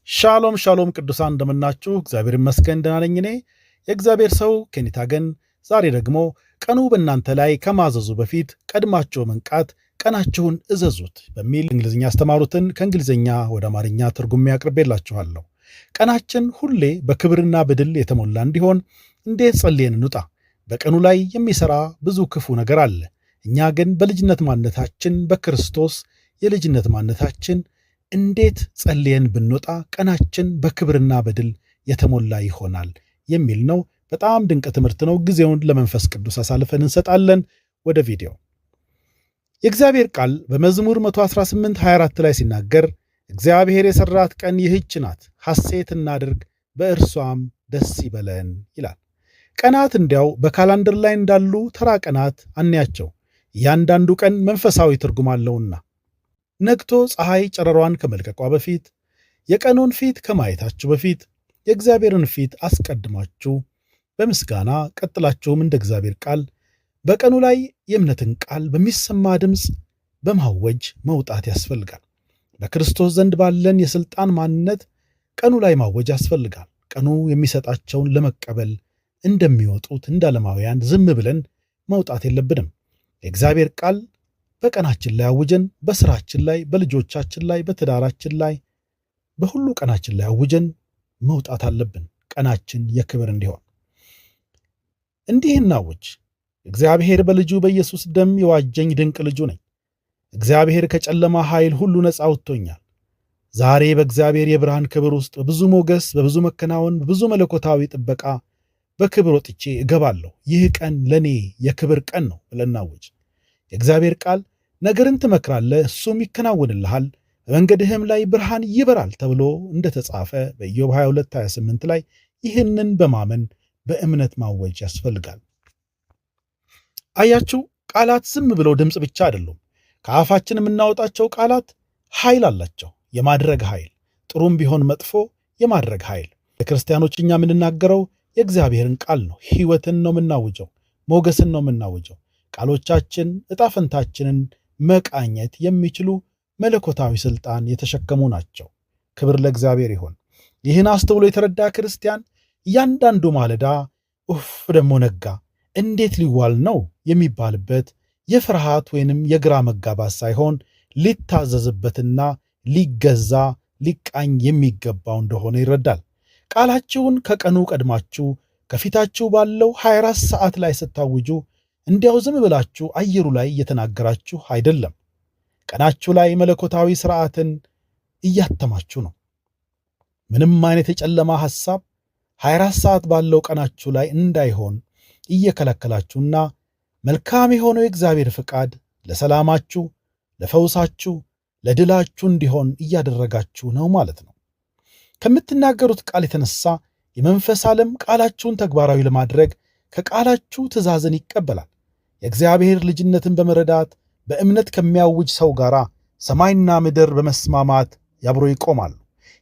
ሻሎም ሻሎም ቅዱሳን እንደምናችሁ። እግዚአብሔር ይመስገን ደህና ነኝ። እኔ የእግዚአብሔር ሰው ኬኒታገን ዛሬ ደግሞ ቀኑ በእናንተ ላይ ከማዘዙ በፊት ቀድማችሁ መንቃት ቀናችሁን እዘዙት በሚል እንግሊዝኛ ያስተማሩትን ከእንግሊዝኛ ወደ አማርኛ ትርጉሜ አቅርቤላችኋለሁ። ቀናችን ሁሌ በክብርና በድል የተሞላ እንዲሆን እንዴት ጸልየን እንውጣ? በቀኑ ላይ የሚሰራ ብዙ ክፉ ነገር አለ። እኛ ግን በልጅነት ማንነታችን በክርስቶስ የልጅነት ማንነታችን እንዴት ጸልየን ብንወጣ ቀናችን በክብርና በድል የተሞላ ይሆናል የሚል ነው። በጣም ድንቅ ትምህርት ነው። ጊዜውን ለመንፈስ ቅዱስ አሳልፈን እንሰጣለን። ወደ ቪዲዮ። የእግዚአብሔር ቃል በመዝሙር 118:24 ላይ ሲናገር እግዚአብሔር የሠራት ቀን ይህች ናት፣ ሐሴት እናድርግ፣ በእርሷም ደስ ይበለን ይላል። ቀናት እንዲያው በካላንደር ላይ እንዳሉ ተራ ቀናት አንያቸው። እያንዳንዱ ቀን መንፈሳዊ ትርጉም አለውና ነግቶ ፀሐይ ጨረሯን ከመልቀቋ በፊት የቀኑን ፊት ከማየታችሁ በፊት የእግዚአብሔርን ፊት አስቀድማችሁ በምስጋና ቀጥላችሁም እንደ እግዚአብሔር ቃል በቀኑ ላይ የእምነትን ቃል በሚሰማ ድምፅ በማወጅ መውጣት ያስፈልጋል። በክርስቶስ ዘንድ ባለን የሥልጣን ማንነት ቀኑ ላይ ማወጅ ያስፈልጋል። ቀኑ የሚሰጣቸውን ለመቀበል እንደሚወጡት እንደ ዓለማውያን ዝም ብለን መውጣት የለብንም። የእግዚአብሔር ቃል በቀናችን ላይ አውጀን በስራችን ላይ፣ በልጆቻችን ላይ፣ በትዳራችን ላይ፣ በሁሉ ቀናችን ላይ አውጀን መውጣት አለብን። ቀናችን የክብር እንዲሆን እንዲህ እናውጅ። እግዚአብሔር በልጁ በኢየሱስ ደም የዋጀኝ ድንቅ ልጁ ነኝ። እግዚአብሔር ከጨለማ ኃይል ሁሉ ነፃ አውጥቶኛል። ዛሬ በእግዚአብሔር የብርሃን ክብር ውስጥ በብዙ ሞገስ፣ በብዙ መከናወን፣ በብዙ መለኮታዊ ጥበቃ በክብር ወጥቼ እገባለሁ። ይህ ቀን ለእኔ የክብር ቀን ነው ብለን እናውጅ። የእግዚአብሔር ቃል ነገርን ትመክራለህ፣ እሱም ይከናወንልሃል፣ በመንገድህም ላይ ብርሃን ይበራል ተብሎ እንደተጻፈ በኢዮብ 22:28 ላይ ይህንን በማመን በእምነት ማወጅ ያስፈልጋል። አያችሁ፣ ቃላት ዝም ብለው ድምፅ ብቻ አይደሉም። ከአፋችን የምናወጣቸው ቃላት ኃይል አላቸው። የማድረግ ኃይል፣ ጥሩም ቢሆን መጥፎ የማድረግ ኃይል። ለክርስቲያኖች እኛ የምንናገረው የእግዚአብሔርን ቃል ነው። ሕይወትን ነው የምናውጀው፣ ሞገስን ነው የምናውጀው። ቃሎቻችን ዕጣፈንታችንን መቃኘት የሚችሉ መለኮታዊ ሥልጣን የተሸከሙ ናቸው። ክብር ለእግዚአብሔር ይሆን። ይህን አስተውሎ የተረዳ ክርስቲያን እያንዳንዱ ማለዳ ኡፍ ደግሞ ነጋ፣ እንዴት ሊዋል ነው የሚባልበት የፍርሃት ወይንም የግራ መጋባት ሳይሆን ሊታዘዝበትና ሊገዛ ሊቃኝ የሚገባው እንደሆነ ይረዳል። ቃላችሁን ከቀኑ ቀድማችሁ ከፊታችሁ ባለው 24 ሰዓት ላይ ስታውጁ እንዲያው ዝም ብላችሁ አየሩ ላይ እየተናገራችሁ አይደለም። ቀናችሁ ላይ መለኮታዊ ሥርዓትን እያተማችሁ ነው። ምንም አይነት የጨለማ ሐሳብ 24 ሰዓት ባለው ቀናችሁ ላይ እንዳይሆን እየከለከላችሁና መልካም የሆነው የእግዚአብሔር ፍቃድ ለሰላማችሁ፣ ለፈውሳችሁ፣ ለድላችሁ እንዲሆን እያደረጋችሁ ነው ማለት ነው። ከምትናገሩት ቃል የተነሳ የመንፈስ ዓለም ቃላችሁን ተግባራዊ ለማድረግ ከቃላችሁ ትእዛዝን ይቀበላል። የእግዚአብሔር ልጅነትን በመረዳት በእምነት ከሚያውጅ ሰው ጋር ሰማይና ምድር በመስማማት ያብሮ ይቆማሉ።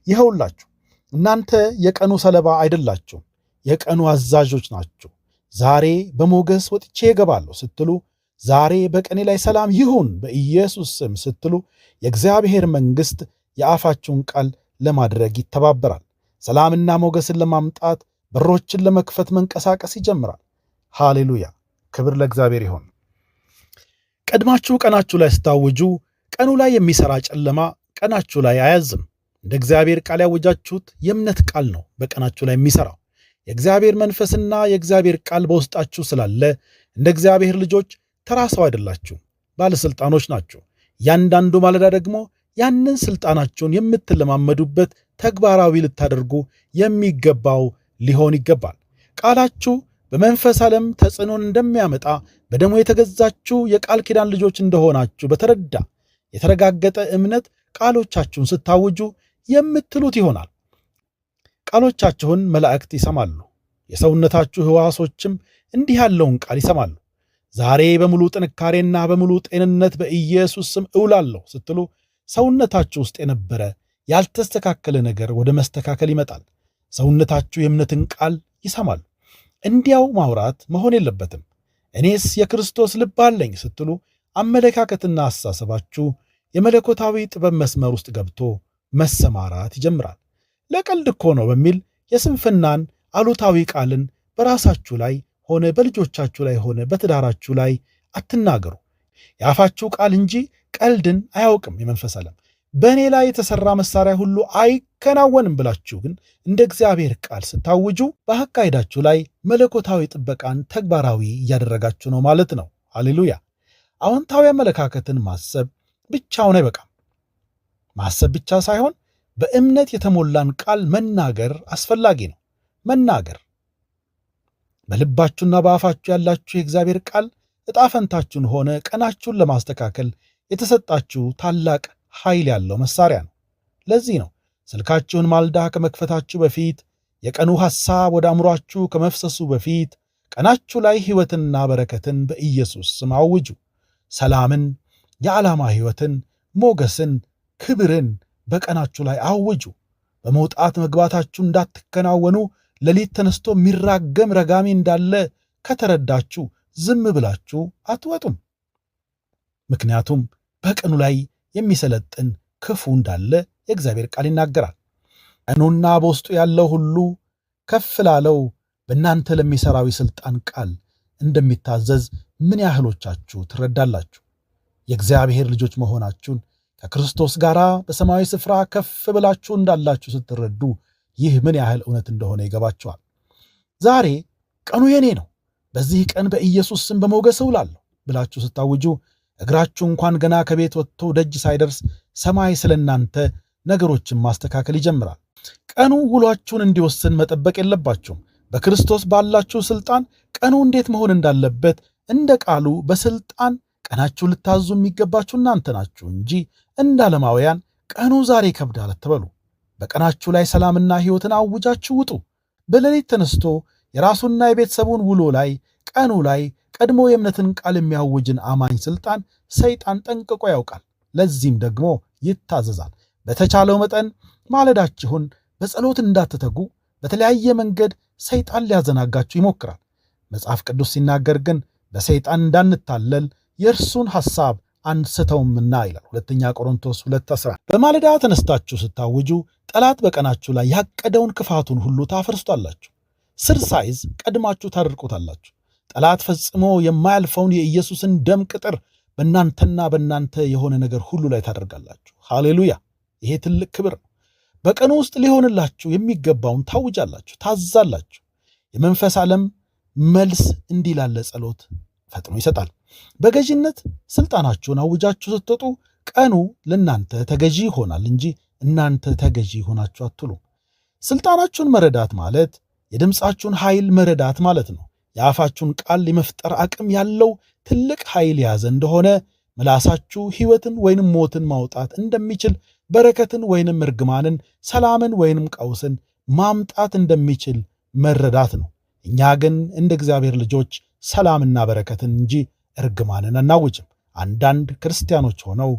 ይኸውላችሁ እናንተ የቀኑ ሰለባ አይደላችሁም፣ የቀኑ አዛዦች ናችሁ። ዛሬ በሞገስ ወጥቼ እገባለሁ ስትሉ፣ ዛሬ በቀኔ ላይ ሰላም ይሁን በኢየሱስ ስም ስትሉ፣ የእግዚአብሔር መንግሥት የአፋችሁን ቃል ለማድረግ ይተባበራል። ሰላምና ሞገስን ለማምጣት በሮችን ለመክፈት መንቀሳቀስ ይጀምራል። ሃሌሉያ! ክብር ለእግዚአብሔር ይሆን። ቀድማችሁ ቀናችሁ ላይ ስታውጁ ቀኑ ላይ የሚሠራ ጨለማ ቀናችሁ ላይ አያዝም። እንደ እግዚአብሔር ቃል ያወጃችሁት የእምነት ቃል ነው በቀናችሁ ላይ የሚሠራው። የእግዚአብሔር መንፈስና የእግዚአብሔር ቃል በውስጣችሁ ስላለ እንደ እግዚአብሔር ልጆች ተራ ሰው አይደላችሁ፣ ባለሥልጣኖች ናችሁ። ያንዳንዱ ማለዳ ደግሞ ያንን ሥልጣናችሁን የምትለማመዱበት ተግባራዊ ልታደርጉ የሚገባው ሊሆን ይገባል። ቃላችሁ በመንፈስ ዓለም ተጽዕኖን እንደሚያመጣ በደሙ የተገዛችሁ የቃል ኪዳን ልጆች እንደሆናችሁ በተረዳ የተረጋገጠ እምነት ቃሎቻችሁን ስታውጁ የምትሉት ይሆናል። ቃሎቻችሁን መላእክት ይሰማሉ። የሰውነታችሁ ሕዋሶችም እንዲህ ያለውን ቃል ይሰማሉ። ዛሬ በሙሉ ጥንካሬና በሙሉ ጤንነት በኢየሱስ ስም እውላለሁ ስትሉ ሰውነታችሁ ውስጥ የነበረ ያልተስተካከለ ነገር ወደ መስተካከል ይመጣል። ሰውነታችሁ የእምነትን ቃል ይሰማል። እንዲያው ማውራት መሆን የለበትም። እኔስ የክርስቶስ ልብ አለኝ ስትሉ አመለካከትና አስተሳሰባችሁ የመለኮታዊ ጥበብ መስመር ውስጥ ገብቶ መሰማራት ይጀምራል። ለቀልድ እኮ ነው በሚል የስንፍናን አሉታዊ ቃልን በራሳችሁ ላይ ሆነ በልጆቻችሁ ላይ ሆነ በትዳራችሁ ላይ አትናገሩ። የአፋችሁ ቃል እንጂ ቀልድን አያውቅም የመንፈስ ዓለም። በእኔ ላይ የተሠራ መሣሪያ ሁሉ አይከናወንም ብላችሁ ግን እንደ እግዚአብሔር ቃል ስታውጁ በአካሄዳችሁ ላይ መለኮታዊ ጥበቃን ተግባራዊ እያደረጋችሁ ነው ማለት ነው። ሃሌሉያ! አዎንታዊ አመለካከትን ማሰብ ብቻውን አይበቃም። ማሰብ ብቻ ሳይሆን በእምነት የተሞላን ቃል መናገር አስፈላጊ ነው። መናገር በልባችሁና በአፋችሁ ያላችሁ የእግዚአብሔር ቃል ዕጣ ፈንታችሁን ሆነ ቀናችሁን ለማስተካከል የተሰጣችሁ ታላቅ ኃይል ያለው መሳሪያ ነው። ለዚህ ነው ስልካችሁን ማልዳ ከመክፈታችሁ በፊት፣ የቀኑ ሐሳብ ወደ አእምሯችሁ ከመፍሰሱ በፊት ቀናችሁ ላይ ሕይወትንና በረከትን በኢየሱስ ስም አውጁ። ሰላምን፣ የዓላማ ሕይወትን፣ ሞገስን፣ ክብርን በቀናችሁ ላይ አውጁ። በመውጣት መግባታችሁ እንዳትከናወኑ ሌሊት ተነስቶ የሚራገም ረጋሚ እንዳለ ከተረዳችሁ ዝም ብላችሁ አትወጡም። ምክንያቱም በቀኑ ላይ የሚሰለጥን ክፉ እንዳለ የእግዚአብሔር ቃል ይናገራል። ቀኑና በውስጡ ያለው ሁሉ ከፍ ላለው በእናንተ ለሚሠራዊ ሥልጣን ቃል እንደሚታዘዝ ምን ያህሎቻችሁ ትረዳላችሁ? የእግዚአብሔር ልጆች መሆናችሁን ከክርስቶስ ጋር በሰማያዊ ስፍራ ከፍ ብላችሁ እንዳላችሁ ስትረዱ ይህ ምን ያህል እውነት እንደሆነ ይገባችኋል። ዛሬ ቀኑ የኔ ነው፣ በዚህ ቀን በኢየሱስ ስም በሞገስ እውላለሁ ብላችሁ ስታውጁ እግራችሁ እንኳን ገና ከቤት ወጥቶ ደጅ ሳይደርስ ሰማይ ስለ እናንተ ነገሮችን ማስተካከል ይጀምራል። ቀኑ ውሏችሁን እንዲወስን መጠበቅ የለባችሁም። በክርስቶስ ባላችሁ ሥልጣን ቀኑ እንዴት መሆን እንዳለበት እንደ ቃሉ በሥልጣን ቀናችሁ ልታዙ የሚገባችሁ እናንተ ናችሁ እንጂ እንደ ዓለማውያን ቀኑ ዛሬ ይከብዳል አትበሉ። በቀናችሁ ላይ ሰላምና ሕይወትን አውጃችሁ ውጡ። በሌሊት ተነስቶ የራሱና የቤተሰቡን ውሎ ላይ ቀኑ ላይ ቀድሞ የእምነትን ቃል የሚያውጅን አማኝ ሥልጣን ሰይጣን ጠንቅቆ ያውቃል። ለዚህም ደግሞ ይታዘዛል። በተቻለው መጠን ማለዳችሁን በጸሎት እንዳትተጉ በተለያየ መንገድ ሰይጣን ሊያዘናጋችሁ ይሞክራል። መጽሐፍ ቅዱስ ሲናገር ግን በሰይጣን እንዳንታለል የእርሱን ሐሳብ አንስተውምና ይላል። ሁለተኛ ቆሮንቶስ 2:11። በማለዳ ተነስታችሁ ስታውጁ ጠላት በቀናችሁ ላይ ያቀደውን ክፋቱን ሁሉ ታፈርሱታላችሁ። ስር ሳይዝ ቀድማችሁ ታደርቁታላችሁ። ጠላት ፈጽሞ የማያልፈውን የኢየሱስን ደም ቅጥር በእናንተና በእናንተ የሆነ ነገር ሁሉ ላይ ታደርጋላችሁ። ሃሌሉያ! ይሄ ትልቅ ክብር ነው። በቀኑ ውስጥ ሊሆንላችሁ የሚገባውን ታውጃላችሁ፣ ታዛላችሁ። የመንፈስ ዓለም መልስ እንዲህ ላለ ጸሎት ፈጥኖ ይሰጣል። በገዢነት ሥልጣናችሁን አውጃችሁ ስትወጡ ቀኑ ለእናንተ ተገዢ ይሆናል እንጂ እናንተ ተገዢ ሆናችሁ አትሉም። ሥልጣናችሁን መረዳት ማለት የድምፃችሁን ኃይል መረዳት ማለት ነው። የአፋችሁን ቃል የመፍጠር አቅም ያለው ትልቅ ኃይል የያዘ እንደሆነ ምላሳችሁ ሕይወትን ወይንም ሞትን ማውጣት እንደሚችል፣ በረከትን ወይንም እርግማንን፣ ሰላምን ወይንም ቀውስን ማምጣት እንደሚችል መረዳት ነው። እኛ ግን እንደ እግዚአብሔር ልጆች ሰላምና በረከትን እንጂ እርግማንን አናውጅም። አንዳንድ ክርስቲያኖች ሆነው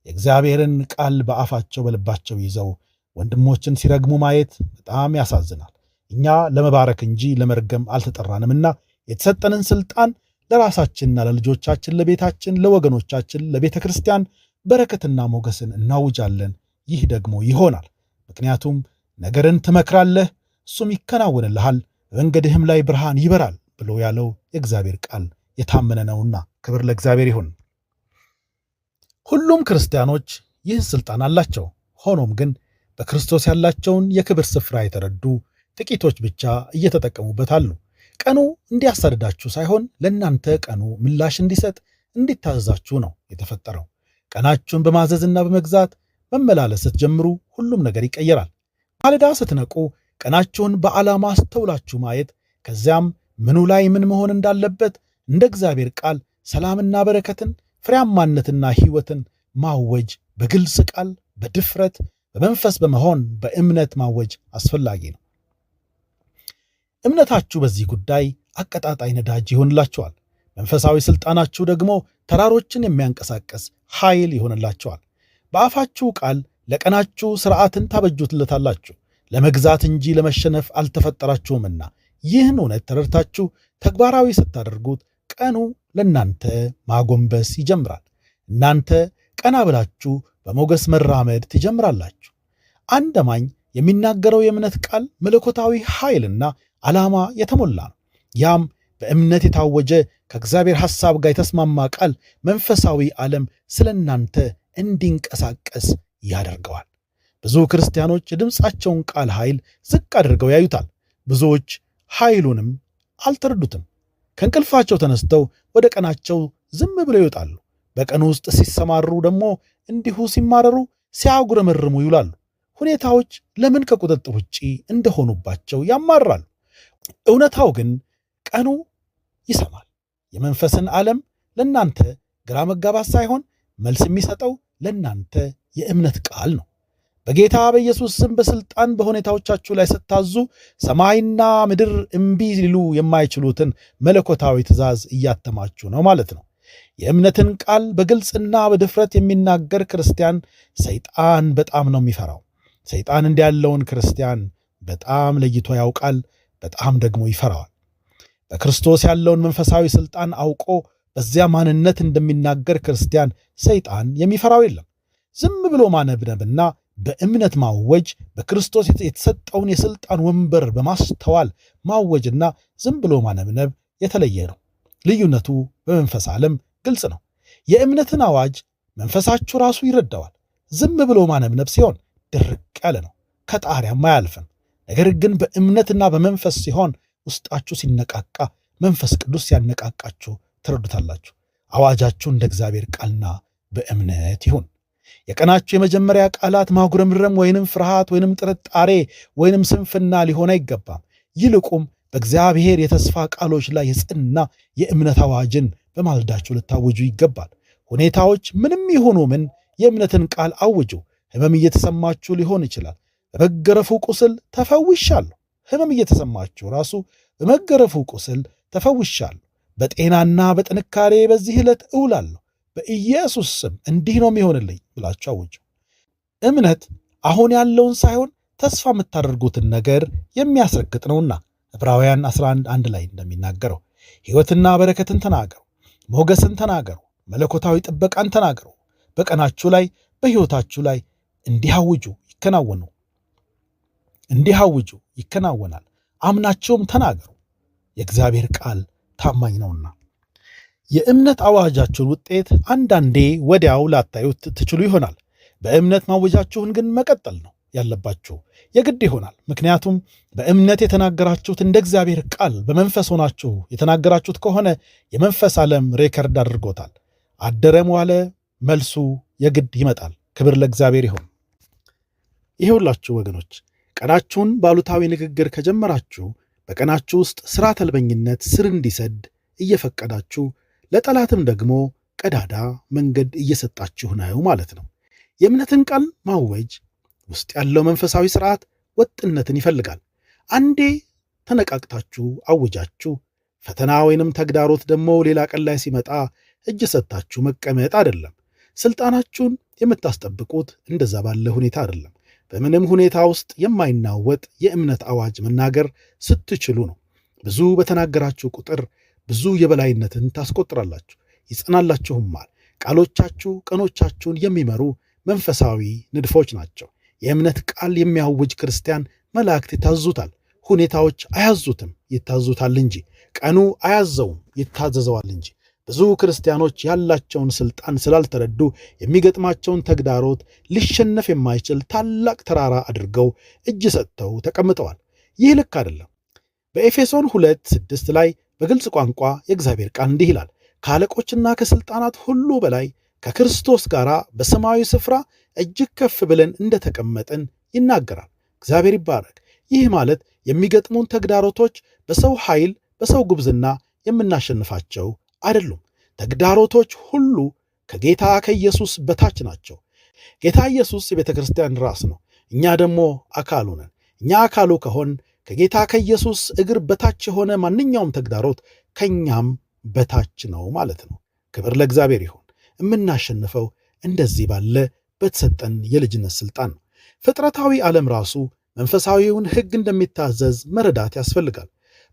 የእግዚአብሔርን ቃል በአፋቸው በልባቸው ይዘው ወንድሞችን ሲረግሙ ማየት በጣም ያሳዝናል። እኛ ለመባረክ እንጂ ለመርገም አልተጠራንምና የተሰጠንን ሥልጣን ለራሳችንና ለልጆቻችን፣ ለቤታችን፣ ለወገኖቻችን፣ ለቤተ ክርስቲያን በረከትና ሞገስን እናውጃለን። ይህ ደግሞ ይሆናል። ምክንያቱም ነገርን ትመክራለህ፣ እሱም ይከናወንልሃል፣ በመንገድህም ላይ ብርሃን ይበራል ብሎ ያለው የእግዚአብሔር ቃል የታመነ ነውና ክብር ለእግዚአብሔር ይሁን። ሁሉም ክርስቲያኖች ይህ ሥልጣን አላቸው። ሆኖም ግን በክርስቶስ ያላቸውን የክብር ስፍራ የተረዱ ጥቂቶች ብቻ እየተጠቀሙበት አሉ። ቀኑ እንዲያሳድዳችሁ ሳይሆን ለእናንተ ቀኑ ምላሽ እንዲሰጥ እንዲታዘዛችሁ ነው የተፈጠረው። ቀናችሁን በማዘዝና በመግዛት መመላለስ ስትጀምሩ ሁሉም ነገር ይቀየራል። ማለዳ ስትነቁ ቀናችሁን በዓላማ አስተውላችሁ ማየት፣ ከዚያም ምኑ ላይ ምን መሆን እንዳለበት እንደ እግዚአብሔር ቃል ሰላምና በረከትን፣ ፍሬያማነትና ሕይወትን ማወጅ በግልጽ ቃል በድፍረት በመንፈስ በመሆን በእምነት ማወጅ አስፈላጊ ነው። እምነታችሁ በዚህ ጉዳይ አቀጣጣይ ነዳጅ ይሆንላችኋል። መንፈሳዊ ሥልጣናችሁ ደግሞ ተራሮችን የሚያንቀሳቀስ ኃይል ይሆንላችኋል። በአፋችሁ ቃል ለቀናችሁ ሥርዓትን ታበጁትለታላችሁ። ለመግዛት እንጂ ለመሸነፍ አልተፈጠራችሁምና ይህን እውነት ተረድታችሁ ተግባራዊ ስታደርጉት ቀኑ ለእናንተ ማጎንበስ ይጀምራል። እናንተ ቀና ብላችሁ በሞገስ መራመድ ትጀምራላችሁ። አንድ አማኝ የሚናገረው የእምነት ቃል መለኮታዊ ኃይልና ዓላማ የተሞላ ነው። ያም በእምነት የታወጀ ከእግዚአብሔር ሐሳብ ጋር የተስማማ ቃል መንፈሳዊ ዓለም ስለ እናንተ እንዲንቀሳቀስ ያደርገዋል። ብዙ ክርስቲያኖች የድምፃቸውን ቃል ኃይል ዝቅ አድርገው ያዩታል። ብዙዎች ኃይሉንም አልተረዱትም። ከእንቅልፋቸው ተነስተው ወደ ቀናቸው ዝም ብለው ይወጣሉ። በቀኑ ውስጥ ሲሰማሩ ደግሞ እንዲሁ ሲማረሩ፣ ሲያጉረመርሙ ይውላሉ። ሁኔታዎች ለምን ከቁጥጥር ውጪ እንደሆኑባቸው ያማራሉ። እውነታው ግን ቀኑ ይሰማል። የመንፈስን ዓለም ለእናንተ ግራ መጋባት ሳይሆን መልስ የሚሰጠው ለእናንተ የእምነት ቃል ነው። በጌታ በኢየሱስ ስም በሥልጣን በሁኔታዎቻችሁ ላይ ስታዙ ሰማይና ምድር እምቢ ሊሉ የማይችሉትን መለኮታዊ ትእዛዝ እያተማችሁ ነው ማለት ነው። የእምነትን ቃል በግልጽና በድፍረት የሚናገር ክርስቲያን ሰይጣን በጣም ነው የሚፈራው። ሰይጣን እንዲህ ያለውን ክርስቲያን በጣም ለይቶ ያውቃል፣ በጣም ደግሞ ይፈራዋል። በክርስቶስ ያለውን መንፈሳዊ ሥልጣን አውቆ በዚያ ማንነት እንደሚናገር ክርስቲያን ሰይጣን የሚፈራው የለም። ዝም ብሎ ማነብነብና በእምነት ማወጅ በክርስቶስ የተሰጠውን የሥልጣን ወንበር በማስተዋል ማወጅና ዝም ብሎ ማነብነብ የተለየ ነው። ልዩነቱ በመንፈስ ዓለም ግልጽ ነው። የእምነትን አዋጅ መንፈሳችሁ ራሱ ይረዳዋል። ዝም ብሎ ማነብነብ ሲሆን ድርቅ ያለ ነው፣ ከጣሪያም አያልፍም። ነገር ግን በእምነትና በመንፈስ ሲሆን ውስጣችሁ ሲነቃቃ፣ መንፈስ ቅዱስ ሲያነቃቃችሁ ትረዱታላችሁ። አዋጃችሁ እንደ እግዚአብሔር ቃልና በእምነት ይሁን። የቀናችሁ የመጀመሪያ ቃላት ማጉረምረም ወይንም ፍርሃት ወይንም ጥርጣሬ ወይንም ስንፍና ሊሆን አይገባም። ይልቁም በእግዚአብሔር የተስፋ ቃሎች ላይ የጸና የእምነት አዋጅን በማልዳችሁ ልታውጁ ይገባል። ሁኔታዎች ምንም ይሁኑ ምን የእምነትን ቃል አውጁ። ሕመም እየተሰማችሁ ሊሆን ይችላል። በመገረፉ ቁስል ተፈውሻለሁ። ሕመም እየተሰማችሁ ራሱ በመገረፉ ቁስል ተፈውሻለሁ፣ በጤናና በጥንካሬ በዚህ ዕለት እውላለሁ፣ በኢየሱስ ስም እንዲህ ነው የሚሆንልኝ ብላችሁ አውጁ። እምነት አሁን ያለውን ሳይሆን ተስፋ የምታደርጉትን ነገር የሚያስረግጥ ነውና ዕብራውያን 11:1 ላይ እንደሚናገረው ሕይወትና በረከትን ተናገሩ፣ ሞገስን ተናገሩ፣ መለኮታዊ ጥበቃን ተናገሩ። በቀናችሁ ላይ በሕይወታችሁ ላይ እንዲያውጁ ይከናወኑ፣ እንዲያውጁ ይከናወናል። አምናቸውም ተናገሩ፣ የእግዚአብሔር ቃል ታማኝ ነውና። የእምነት አዋጃችሁን ውጤት አንዳንዴ ወዲያው ላታዩት ትችሉ ይሆናል። በእምነት ማወጃችሁን ግን መቀጠል ነው ያለባችሁ፣ የግድ ይሆናል። ምክንያቱም በእምነት የተናገራችሁት እንደ እግዚአብሔር ቃል በመንፈስ ሆናችሁ የተናገራችሁት ከሆነ የመንፈስ ዓለም ሬከርድ አድርጎታል። አደረም ዋለ መልሱ የግድ ይመጣል። ክብር ለእግዚአብሔር ይሁን። ይሄውላችሁ ወገኖች፣ ቀናችሁን ባሉታዊ ንግግር ከጀመራችሁ በቀናችሁ ውስጥ ሥርዓተ አልበኝነት ስር እንዲሰድ እየፈቀዳችሁ ለጠላትም ደግሞ ቀዳዳ መንገድ እየሰጣችሁ ነው ማለት ነው። የእምነትን ቃል ማወጅ ውስጥ ያለው መንፈሳዊ ሥርዓት ወጥነትን ይፈልጋል። አንዴ ተነቃቅታችሁ አውጃችሁ ፈተና ወይንም ተግዳሮት ደግሞ ሌላ ቀን ላይ ሲመጣ እጅ ሰጥታችሁ መቀመጥ አይደለም። ሥልጣናችሁን የምታስጠብቁት እንደዛ ባለ ሁኔታ አይደለም። በምንም ሁኔታ ውስጥ የማይናወጥ የእምነት አዋጅ መናገር ስትችሉ ነው። ብዙ በተናገራችሁ ቁጥር ብዙ የበላይነትን ታስቆጥራላችሁ፣ ይጸናላችሁማል። ቃሎቻችሁ ቀኖቻችሁን የሚመሩ መንፈሳዊ ንድፎች ናቸው። የእምነት ቃል የሚያውጅ ክርስቲያን መላእክት ይታዙታል። ሁኔታዎች አያዙትም፣ ይታዙታል እንጂ። ቀኑ አያዘውም፣ ይታዘዘዋል እንጂ። ብዙ ክርስቲያኖች ያላቸውን ሥልጣን ስላልተረዱ የሚገጥማቸውን ተግዳሮት ሊሸነፍ የማይችል ታላቅ ተራራ አድርገው እጅ ሰጥተው ተቀምጠዋል። ይህ ልክ አይደለም። በኤፌሶን 2:6 ላይ በግልጽ ቋንቋ የእግዚአብሔር ቃል እንዲህ ይላል፣ ከአለቆችና ከሥልጣናት ሁሉ በላይ ከክርስቶስ ጋር በሰማያዊ ስፍራ እጅግ ከፍ ብለን እንደተቀመጥን ይናገራል። እግዚአብሔር ይባረክ። ይህ ማለት የሚገጥሙን ተግዳሮቶች በሰው ኃይል፣ በሰው ጉብዝና የምናሸንፋቸው አይደሉም። ተግዳሮቶች ሁሉ ከጌታ ከኢየሱስ በታች ናቸው። ጌታ ኢየሱስ የቤተ ክርስቲያን ራስ ነው። እኛ ደግሞ አካሉ ነን። እኛ አካሉ ከሆን ከጌታ ከኢየሱስ እግር በታች የሆነ ማንኛውም ተግዳሮት ከኛም በታች ነው ማለት ነው። ክብር ለእግዚአብሔር ይሁን። የምናሸንፈው እንደዚህ ባለ በተሰጠን የልጅነት ሥልጣን ነው። ፍጥረታዊ ዓለም ራሱ መንፈሳዊውን ሕግ እንደሚታዘዝ መረዳት ያስፈልጋል።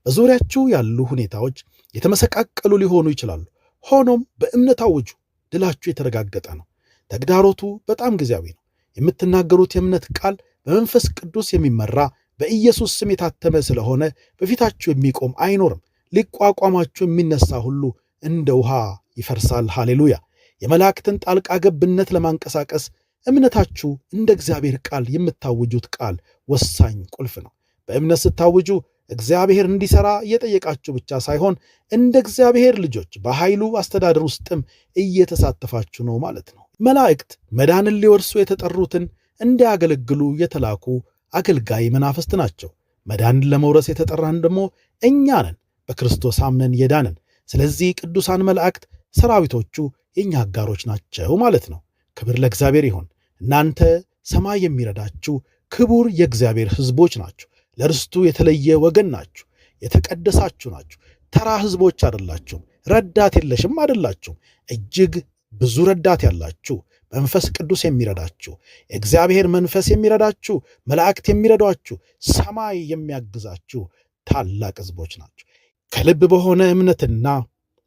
በዙሪያችሁ ያሉ ሁኔታዎች የተመሰቃቀሉ ሊሆኑ ይችላሉ። ሆኖም በእምነት አውጁ፣ ድላችሁ የተረጋገጠ ነው። ተግዳሮቱ በጣም ጊዜያዊ ነው። የምትናገሩት የእምነት ቃል በመንፈስ ቅዱስ የሚመራ በኢየሱስ ስም የታተመ ስለሆነ በፊታችሁ የሚቆም አይኖርም። ሊቋቋማችሁ የሚነሳ ሁሉ እንደ ውሃ ይፈርሳል። ሃሌሉያ! የመላእክትን ጣልቃ ገብነት ለማንቀሳቀስ እምነታችሁ እንደ እግዚአብሔር ቃል የምታውጁት ቃል ወሳኝ ቁልፍ ነው። በእምነት ስታውጁ እግዚአብሔር እንዲሠራ እየጠየቃችሁ ብቻ ሳይሆን እንደ እግዚአብሔር ልጆች በኃይሉ አስተዳደር ውስጥም እየተሳተፋችሁ ነው ማለት ነው። መላእክት መዳንን ሊወርሱ የተጠሩትን እንዲያገለግሉ የተላኩ አገልጋይ መናፍስት ናቸው። መዳንን ለመውረስ የተጠራን ደግሞ እኛ ነን፣ በክርስቶስ አምነን የዳንን። ስለዚህ ቅዱሳን መላእክት ሰራዊቶቹ የእኛ አጋሮች ናቸው ማለት ነው። ክብር ለእግዚአብሔር ይሁን። እናንተ ሰማይ የሚረዳችሁ ክቡር የእግዚአብሔር ሕዝቦች ናችሁ። ለርስቱ የተለየ ወገን ናችሁ። የተቀደሳችሁ ናችሁ። ተራ ሕዝቦች አይደላችሁም። ረዳት የለሽም አይደላችሁም። እጅግ ብዙ ረዳት ያላችሁ፣ መንፈስ ቅዱስ የሚረዳችሁ፣ የእግዚአብሔር መንፈስ የሚረዳችሁ፣ መላእክት የሚረዷችሁ፣ ሰማይ የሚያግዛችሁ ታላቅ ሕዝቦች ናችሁ። ከልብ በሆነ እምነትና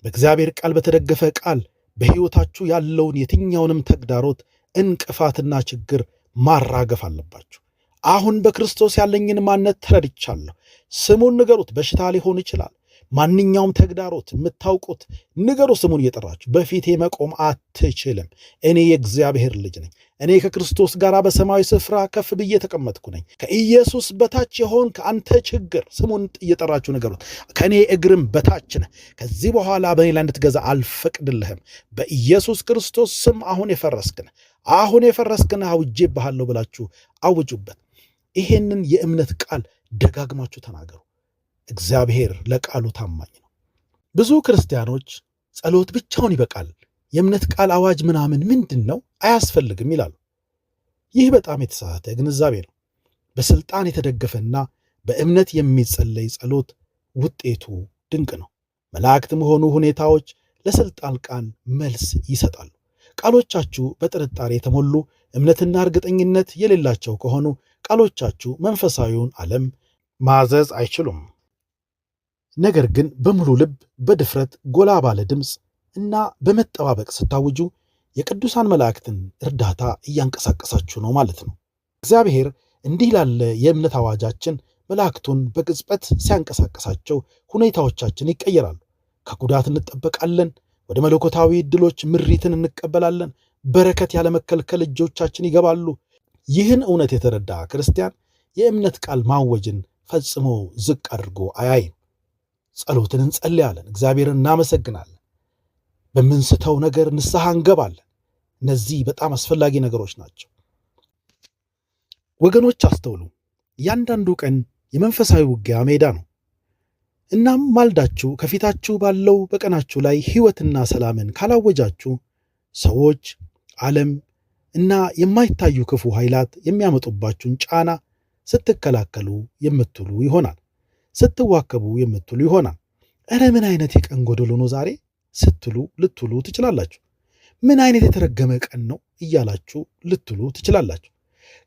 በእግዚአብሔር ቃል በተደገፈ ቃል በሕይወታችሁ ያለውን የትኛውንም ተግዳሮት፣ እንቅፋትና ችግር ማራገፍ አለባችሁ። አሁን በክርስቶስ ያለኝን ማንነት ተረድቻለሁ። ስሙን ንገሩት። በሽታ ሊሆን ይችላል። ማንኛውም ተግዳሮት የምታውቁት ንገሩ። ስሙን እየጠራችሁ በፊቴ መቆም አትችልም። እኔ የእግዚአብሔር ልጅ ነኝ። እኔ ከክርስቶስ ጋር በሰማያዊ ስፍራ ከፍ ብዬ ተቀመጥኩ ነኝ። ከኢየሱስ በታች የሆን ከአንተ ችግር ስሙን እየጠራችሁ ንገሩት። ከእኔ እግርም በታች ነህ። ከዚህ በኋላ በእኔ ላይ እንድትገዛ አልፈቅድልህም። በኢየሱስ ክርስቶስ ስም አሁን የፈረስክነህ አሁን የፈረስክነህ አውጄብሃለሁ ብላችሁ አውጁበት። ይሄንን የእምነት ቃል ደጋግማችሁ ተናገሩ። እግዚአብሔር ለቃሉ ታማኝ ነው። ብዙ ክርስቲያኖች ጸሎት ብቻውን ይበቃል፣ የእምነት ቃል አዋጅ ምናምን ምንድን ነው አያስፈልግም ይላሉ። ይህ በጣም የተሳሳተ ግንዛቤ ነው። በስልጣን የተደገፈና በእምነት የሚጸለይ ጸሎት ውጤቱ ድንቅ ነው። መላእክትም ሆኑ ሁኔታዎች ለስልጣን ቃል መልስ ይሰጣሉ። ቃሎቻችሁ በጥርጣሬ የተሞሉ እምነትና እርግጠኝነት የሌላቸው ከሆኑ ቃሎቻችሁ መንፈሳዊውን ዓለም ማዘዝ አይችሉም። ነገር ግን በሙሉ ልብ፣ በድፍረት፣ ጎላ ባለ ድምፅ እና በመጠባበቅ ስታውጁ የቅዱሳን መላእክትን እርዳታ እያንቀሳቀሳችሁ ነው ማለት ነው። እግዚአብሔር እንዲህ ላለ የእምነት አዋጃችን መላእክቱን በቅጽበት ሲያንቀሳቀሳቸው ሁኔታዎቻችን ይቀየራሉ። ከጉዳት እንጠበቃለን። ወደ መለኮታዊ ዕድሎች ምሪትን እንቀበላለን። በረከት ያለመከልከል እጆቻችን ይገባሉ። ይህን እውነት የተረዳ ክርስቲያን የእምነት ቃል ማወጅን ፈጽሞ ዝቅ አድርጎ አያይም። ጸሎትን እንጸልያለን፣ እግዚአብሔርን እናመሰግናለን፣ በምንስተው ነገር ንስሐ እንገባለን። እነዚህ በጣም አስፈላጊ ነገሮች ናቸው። ወገኖች አስተውሉ። እያንዳንዱ ቀን የመንፈሳዊ ውጊያ ሜዳ ነው። እናም ማልዳችሁ ከፊታችሁ ባለው በቀናችሁ ላይ ሕይወትና ሰላምን ካላወጃችሁ ሰዎች፣ ዓለም እና የማይታዩ ክፉ ኃይላት የሚያመጡባችሁን ጫና ስትከላከሉ የምትውሉ ይሆናል። ስትዋከቡ የምትውሉ ይሆናል። እረ ምን አይነት የቀን ጎደሎ ነው ዛሬ ስትሉ ልትውሉ ትችላላችሁ። ምን አይነት የተረገመ ቀን ነው እያላችሁ ልትውሉ ትችላላችሁ።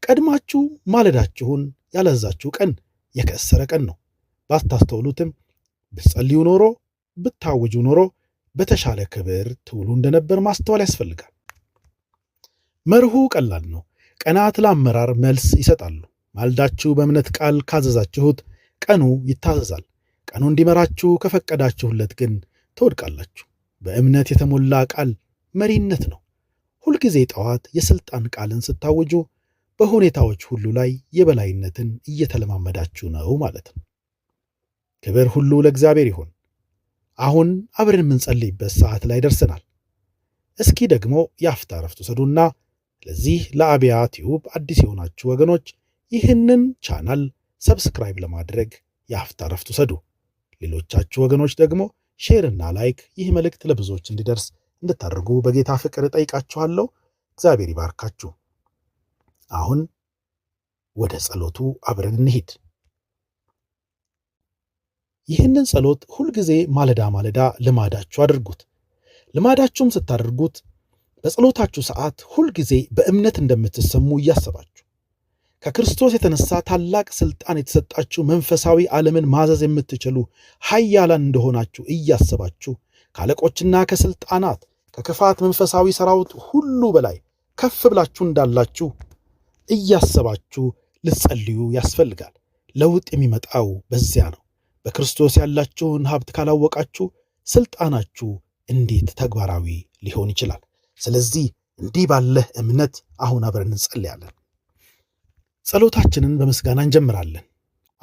ቀድማችሁ ማለዳችሁን ያላዛችሁ ቀን የከሰረ ቀን ነው። ባታስተውሉትም ብትጸልዩ ኖሮ ብታውጁ ኖሮ በተሻለ ክብር ትውሉ እንደነበር ማስተዋል ያስፈልጋል። መርሁ ቀላል ነው። ቀናት ለአመራር መልስ ይሰጣሉ። ማልዳችሁ በእምነት ቃል ካዘዛችሁት ቀኑ ይታዘዛል። ቀኑ እንዲመራችሁ ከፈቀዳችሁለት ግን ትወድቃላችሁ። በእምነት የተሞላ ቃል መሪነት ነው። ሁልጊዜ ጠዋት የሥልጣን ቃልን ስታውጁ በሁኔታዎች ሁሉ ላይ የበላይነትን እየተለማመዳችሁ ነው ማለት ነው። ክብር ሁሉ ለእግዚአብሔር ይሁን። አሁን አብረን የምንጸልይበት ሰዓት ላይ ደርሰናል። እስኪ ደግሞ የአፍታ ረፍት ውሰዱና ለዚህ ለአብያ ቲዩብ አዲስ የሆናችሁ ወገኖች ይህንን ቻናል ሰብስክራይብ ለማድረግ የአፍታ ረፍት ውሰዱ። ሌሎቻችሁ ወገኖች ደግሞ ሼር እና ላይክ ይህ መልእክት ለብዙዎች እንዲደርስ እንድታደርጉ በጌታ ፍቅር ጠይቃችኋለሁ። እግዚአብሔር ይባርካችሁ። አሁን ወደ ጸሎቱ አብረን እንሂድ። ይህንን ጸሎት ሁልጊዜ ማለዳ ማለዳ ልማዳችሁ አድርጉት። ልማዳችሁም ስታደርጉት በጸሎታችሁ ሰዓት ሁልጊዜ በእምነት እንደምትሰሙ እያሰባችሁ ከክርስቶስ የተነሳ ታላቅ ሥልጣን የተሰጣችሁ መንፈሳዊ ዓለምን ማዘዝ የምትችሉ ኃያላን እንደሆናችሁ እያሰባችሁ ከአለቆችና ከሥልጣናት ከክፋት መንፈሳዊ ሠራዊት ሁሉ በላይ ከፍ ብላችሁ እንዳላችሁ እያሰባችሁ ልትጸልዩ ያስፈልጋል። ለውጥ የሚመጣው በዚያ ነው። በክርስቶስ ያላችሁን ሀብት ካላወቃችሁ ስልጣናችሁ እንዴት ተግባራዊ ሊሆን ይችላል? ስለዚህ እንዲህ ባለህ እምነት አሁን አብረን እንጸልያለን። ጸሎታችንን በምስጋና እንጀምራለን።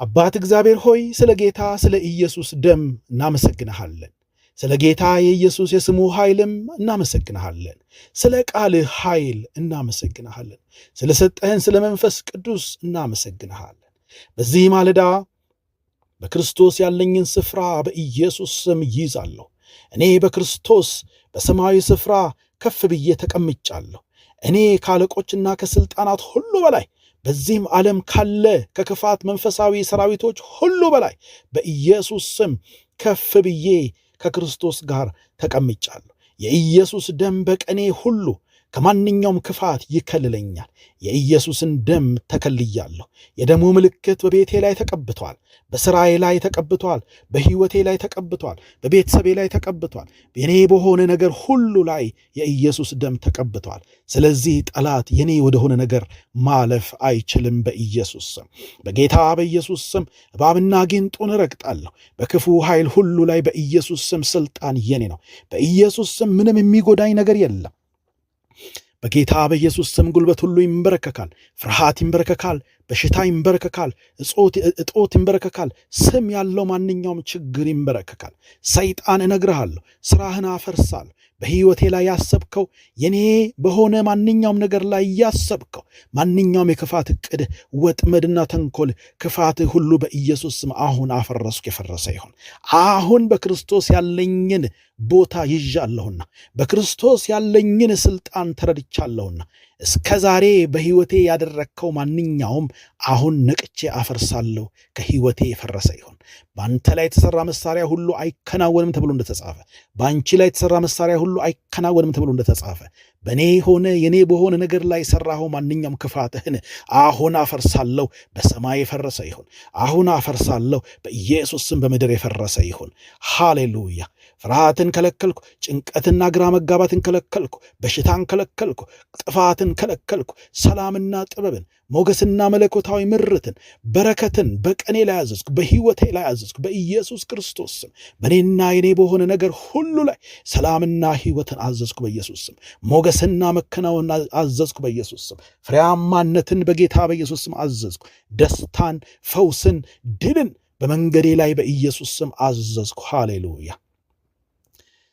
አባት እግዚአብሔር ሆይ ስለ ጌታ ስለ ኢየሱስ ደም እናመሰግንሃለን። ስለ ጌታ የኢየሱስ የስሙ ኃይልም እናመሰግንሃለን። ስለ ቃልህ ኃይል እናመሰግንሃለን። ስለ ሰጠህን ስለ መንፈስ ቅዱስ እናመሰግንሃለን። በዚህ ማለዳ በክርስቶስ ያለኝን ስፍራ በኢየሱስ ስም ይይዛለሁ። እኔ በክርስቶስ በሰማያዊ ስፍራ ከፍ ብዬ ተቀምጫለሁ። እኔ ከአለቆችና ከሥልጣናት ሁሉ በላይ በዚህም ዓለም ካለ ከክፋት መንፈሳዊ ሰራዊቶች ሁሉ በላይ በኢየሱስ ስም ከፍ ብዬ ከክርስቶስ ጋር ተቀምጫለሁ። የኢየሱስ ደም በቀኔ ሁሉ ከማንኛውም ክፋት ይከልለኛል። የኢየሱስን ደም ተከልያለሁ። የደሙ ምልክት በቤቴ ላይ ተቀብቷል፣ በሥራዬ ላይ ተቀብቷል፣ በሕይወቴ ላይ ተቀብቷል፣ በቤተሰቤ ላይ ተቀብቷል። የኔ በሆነ ነገር ሁሉ ላይ የኢየሱስ ደም ተቀብቷል። ስለዚህ ጠላት የኔ ወደሆነ ነገር ማለፍ አይችልም። በኢየሱስ ስም በጌታ በኢየሱስ ስም እባብና ጊንጡን እረግጣለሁ። በክፉ ኃይል ሁሉ ላይ በኢየሱስ ስም ሥልጣን የኔ ነው። በኢየሱስ ስም ምንም የሚጎዳኝ ነገር የለም። በጌታ በኢየሱስ ስም ጉልበት ሁሉ ይንበረከካል። ፍርሃት ይንበረከካል። በሽታ ይንበረከካል። እጦት ይንበረከካል። ስም ያለው ማንኛውም ችግር ይንበረከካል። ሰይጣን እነግርሃለሁ፣ ሥራህን አፈርሳለሁ። በሕይወቴ ላይ ያሰብከው የኔ በሆነ ማንኛውም ነገር ላይ ያሰብከው ማንኛውም የክፋት ዕቅድ፣ ወጥመድና ተንኮል፣ ክፋት ሁሉ በኢየሱስ ስም አሁን አፈረስኩ። የፈረሰ ይሁን። አሁን በክርስቶስ ያለኝን ቦታ ይዣለሁና በክርስቶስ ያለኝን ሥልጣን ተረድቻለሁና እስከ ዛሬ በሕይወቴ ያደረግከው ማንኛውም አሁን ነቅቼ አፈርሳለሁ። ከሕይወቴ የፈረሰ ይሁን። በአንተ ላይ የተሠራ መሳሪያ ሁሉ አይከናወንም ተብሎ እንደተጻፈ፣ በአንቺ ላይ የተሠራ መሳሪያ ሁሉ አይከናወንም ተብሎ እንደተጻፈ በእኔ ሆነ የኔ በሆነ ነገር ላይ የሠራኸው ማንኛውም ክፋትህን አሁን አፈርሳለሁ። በሰማይ የፈረሰ ይሁን። አሁን አፈርሳለሁ። በኢየሱስ ስም በምድር የፈረሰ ይሁን። ሃሌሉያ። ፍርሃትን ከለከልኩ፣ ጭንቀትና ግራ መጋባትን ከለከልኩ፣ በሽታን ከለከልኩ፣ ጥፋትን ከለከልኩ፣ ሰላምና ጥበብን፣ ሞገስና መለኮታዊ ምርትን፣ በረከትን በቀኔ ላይ አዘዝኩ፣ በሕይወቴ ላይ አዘዝኩ። በኢየሱስ ክርስቶስ ስም በእኔና የኔ በሆነ ነገር ሁሉ ላይ ሰላምና ሕይወትን አዘዝኩ በኢየሱስ ስም። ሞገስና መከናወን አዘዝኩ በኢየሱስ ስም። ፍሬያማነትን በጌታ በኢየሱስ ስም አዘዝኩ። ደስታን፣ ፈውስን፣ ድልን በመንገዴ ላይ በኢየሱስ ስም አዘዝኩ። ሃሌሉያ።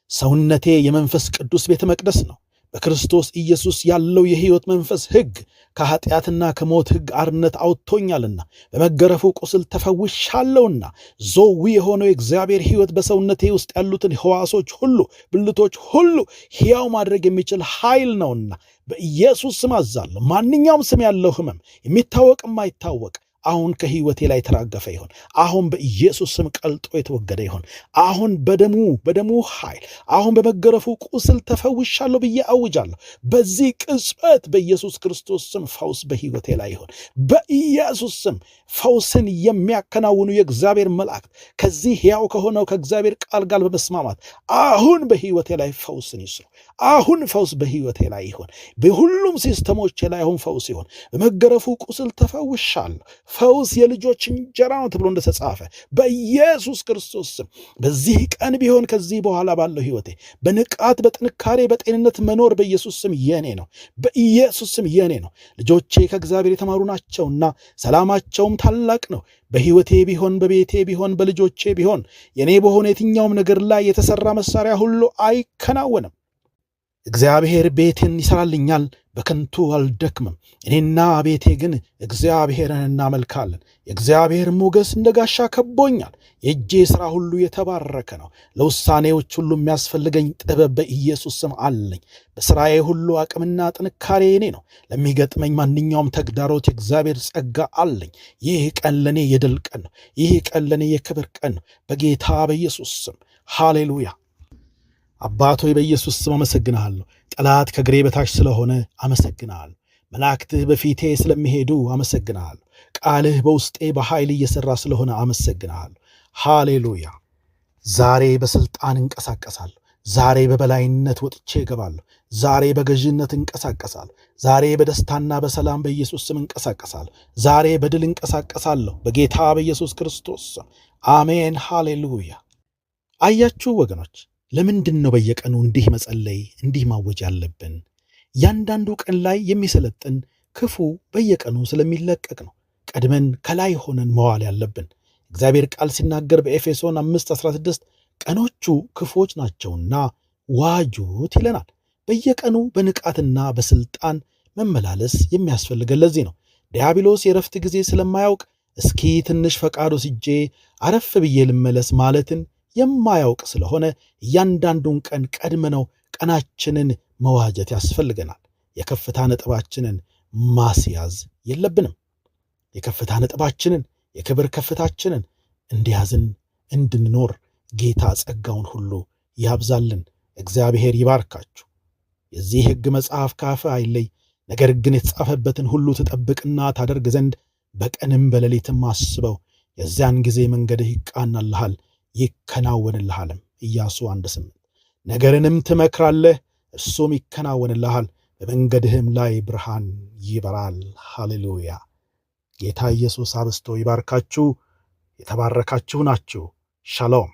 ሰውነቴ የመንፈስ ቅዱስ ቤተ መቅደስ ነው። በክርስቶስ ኢየሱስ ያለው የሕይወት መንፈስ ሕግ ከኃጢአትና ከሞት ሕግ አርነት አውጥቶኛልና በመገረፉ ቁስል ተፈውሻለሁና ዞዊ የሆነው የእግዚአብሔር ሕይወት በሰውነቴ ውስጥ ያሉትን ሕዋሶች ሁሉ፣ ብልቶች ሁሉ ሕያው ማድረግ የሚችል ኃይል ነውና በኢየሱስ ስም አዛለሁ። ማንኛውም ስም ያለው ሕመም፣ የሚታወቅ የማይታወቅ አሁን ከሕይወቴ ላይ ተራገፈ ይሆን። አሁን በኢየሱስ ስም ቀልጦ የተወገደ ይሆን። አሁን በደሙ ኃይል፣ አሁን በመገረፉ ቁስል ተፈውሻለሁ ብዬ አውጃለሁ። በዚህ ቅጽበት በኢየሱስ ክርስቶስ ስም ፈውስ በሕይወቴ ላይ ይሆን። በኢየሱስ ስም ፈውስን የሚያከናውኑ የእግዚአብሔር መላእክት ከዚህ ሕያው ከሆነው ከእግዚአብሔር ቃል ጋር በመስማማት አሁን በሕይወቴ ላይ ፈውስን ይስሩ። አሁን ፈውስ በሕይወቴ ላይ ይሆን። በሁሉም ሲስተሞቼ ላይ አሁን ፈውስ ይሆን። በመገረፉ ቁስል ተፈውሻለሁ። ፈውስ የልጆች እንጀራ ነው ተብሎ እንደተጻፈ በኢየሱስ ክርስቶስ ስም በዚህ ቀን ቢሆን ከዚህ በኋላ ባለው ሕይወቴ በንቃት በጥንካሬ በጤንነት መኖር በኢየሱስ ስም የኔ ነው። በኢየሱስ ስም የኔ ነው። ልጆቼ ከእግዚአብሔር የተማሩ ናቸውና ሰላማቸውም ታላቅ ነው። በሕይወቴ ቢሆን በቤቴ ቢሆን በልጆቼ ቢሆን የኔ በሆነ የትኛውም ነገር ላይ የተሰራ መሳሪያ ሁሉ አይከናወንም። እግዚአብሔር ቤትን ይሰራልኛል፣ በከንቱ አልደክምም። እኔና ቤቴ ግን እግዚአብሔርን እናመልካለን። የእግዚአብሔር ሞገስ እንደ ጋሻ ከቦኛል። የእጄ ሥራ ሁሉ የተባረከ ነው። ለውሳኔዎች ሁሉ የሚያስፈልገኝ ጥበብ በኢየሱስ ስም አለኝ። በሥራዬ ሁሉ አቅምና ጥንካሬ እኔ ነው። ለሚገጥመኝ ማንኛውም ተግዳሮት የእግዚአብሔር ጸጋ አለኝ። ይህ ቀን ለእኔ የድል ቀን ነው። ይህ ቀን ለእኔ የክብር ቀን ነው። በጌታ በኢየሱስ ስም ሃሌሉያ። አባት ሆይ በኢየሱስ ስም አመሰግንሃለሁ። ጠላት ከእግሬ በታች ስለሆነ አመሰግንሃለሁ። መላእክትህ በፊቴ ስለሚሄዱ አመሰግንሃለሁ። ቃልህ በውስጤ በኃይል እየሠራ ስለሆነ አመሰግንሃለሁ። ሃሌሉያ። ዛሬ በሥልጣን እንቀሳቀሳለሁ። ዛሬ በበላይነት ወጥቼ እገባለሁ። ዛሬ በገዥነት እንቀሳቀሳለሁ። ዛሬ በደስታና በሰላም በኢየሱስ ስም እንቀሳቀሳለሁ። ዛሬ በድል እንቀሳቀሳለሁ በጌታ በኢየሱስ ክርስቶስ ስም። አሜን፣ ሃሌሉያ። አያችሁ ወገኖች፣ ለምንድን ነው በየቀኑ እንዲህ መጸለይ እንዲህ ማወጅ ያለብን? ያንዳንዱ ቀን ላይ የሚሰለጥን ክፉ በየቀኑ ስለሚለቀቅ ነው። ቀድመን ከላይ ሆነን መዋል ያለብን። እግዚአብሔር ቃል ሲናገር በኤፌሶን 5:16 ቀኖቹ ክፉዎች ናቸውና ዋጁት ይለናል። በየቀኑ በንቃትና በስልጣን መመላለስ የሚያስፈልገን ለዚህ ነው። ዲያብሎስ የረፍት ጊዜ ስለማያውቅ እስኪ ትንሽ ፈቃድ ወስጄ አረፍ ብዬ ልመለስ ማለትን የማያውቅ ስለሆነ እያንዳንዱን ቀን ቀድመነው ቀናችንን መዋጀት ያስፈልገናል። የከፍታ ነጥባችንን ማስያዝ የለብንም። የከፍታ ነጥባችንን የክብር ከፍታችንን እንዲያዝን እንድንኖር ጌታ ጸጋውን ሁሉ ያብዛልን። እግዚአብሔር ይባርካችሁ። የዚህ ሕግ መጽሐፍ ካፍህ አይለይ፣ ነገር ግን የተጻፈበትን ሁሉ ትጠብቅና ታደርግ ዘንድ በቀንም በሌሊትም አስበው። የዚያን ጊዜ መንገድህ ይቃናልሃል ይከናወንልሃልም። ኢያሱ 1:8 ነገርንም ትመክራለህ፣ እርሱም ይከናወንልሃል፣ በመንገድህም ላይ ብርሃን ይበራል። ሃሌሉያ። ጌታ ኢየሱስ አብስቶ ይባርካችሁ። የተባረካችሁ ናችሁ። ሻሎም